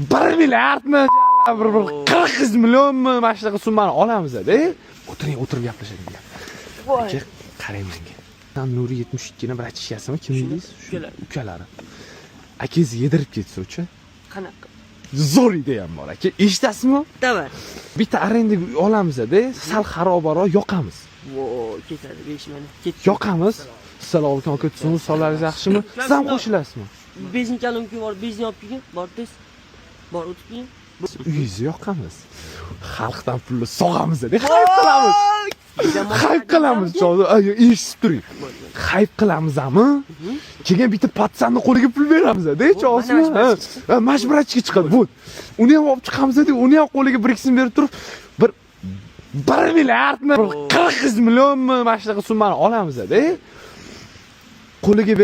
1 milliardmi, 40 millionmi mana shunaqa summani olamiz-da. O'tirib gaplashaylik. Voy. Qarang menga. Nuri 72 ni bratishkasimi? Kimingiz? Ukalari. Akangiz yedirib ketsa-chi. Qanaqa? Zo'r ideya ham bor aka. Eshitasizmi? Davay. Bitta arendaga olamiz-da, sal xarobaroq yoqamiz. Voy, ketadi 5 mana. Ketdi. Yoqamiz. Assalomu alaykum aka, tushunsiz, sonlaringiz yaxshimi? Siz ham qo'shilasizmi? Benzinkalimki bor, benzin olib kelgin, bor tez. Bor o'tib kelgin. Uyingizni yoqamiz. Xalqdan pulni sog'amiz-da, hayf qilamiz. Hayf qilamiz, eshitib turing. Hayf qilamizmi? Keyin bitta patsanni qo'liga pul beramiz-da, chosmi? Mashbrachga chiqadi, bu. Uni ham olib chiqamiz-da, uni ham qo'liga bir ikisini berib turib, 1 milliardmi, 40 millionmi mana shunaqa summani olamiz-da. Qo'liga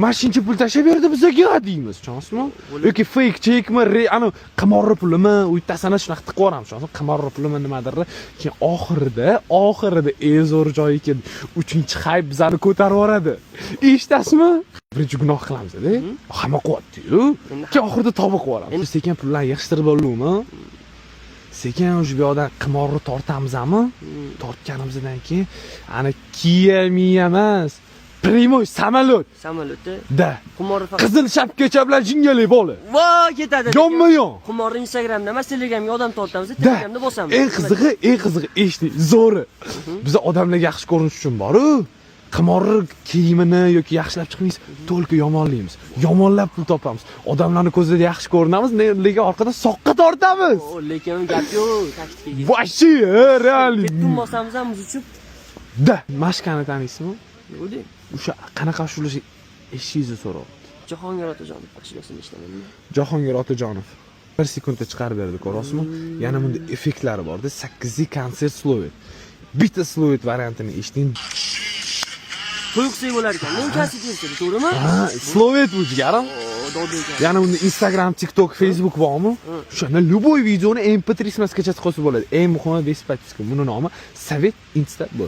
mashincha pul tashlab berdi bizga deymiz, chonsizmi? Yoki fake chekmi, qimorli pulimi, uytasini shunaqa qilib qo'yamiz, chonsizmi? Qimorli pulimi nimadir. Keyin oxirida zo'r joyi keldi. 3-hayb bizani ko'tarib yoradi. Eshitasizmi? Birinchi gunoh qilamiz-da. Hamma qo'yapti-yu. Keyin oxirida tobib qo'yamiz. Sekin pullarni yig'ishtirib oldikmi? Sekin o'sha bu yoqdan qimorni tortamizmi? Tortganimizdan keyin Kia emas. Primoy samolyot. Samolyotda. Da. Qimorni faqat Qizil shapkacha bilan jingali bola. Voy, ketadi. Yonma-yon. Qimorni Instagramda emas, Telegramga odam tortamiz, Telegramda bosamiz. Eng qizig'i eshiting, zo'ri. Biz odamlarga yaxshi ko'rinish uchun bor-ku. Qimorni kiyimini yoki yaxshilab chiqmaysiz, to'lka yomonlaymiz. Yomonlab pul topamiz. Odamlarning ko'zida yaxshi ko'rinamiz, lekin orqada soqqa tortamiz. Lekin gap yo'q, taktika. Voshi, real. Ketdim bosamiz ham biz uchun. Da, mashkani taniysizmi? Yo'q. O'sha qanaqa shulish eshingizni so'rab. Jahongir Otajonov mashinasini eshitamanmi? Jahongir Otajonov 1 sekundda chiqarib berdi, ko'rasizmi? Yana bunda effektlari bor-da, 8 konsert slovet. Bitta slovet variantini eshiting. To'yqsi bo'lar ekan. Men kasib berdim, to'g'rimi? Ha, slovet bu jigarim. Dodaygan. Yana bunda Instagram, TikTok, Facebook bormi? O'shanda любой videoni MP3 smaskacha qo'ysa bo'ladi. Eng muhimi bespatiska. Buni nomi Sovet Insta bu.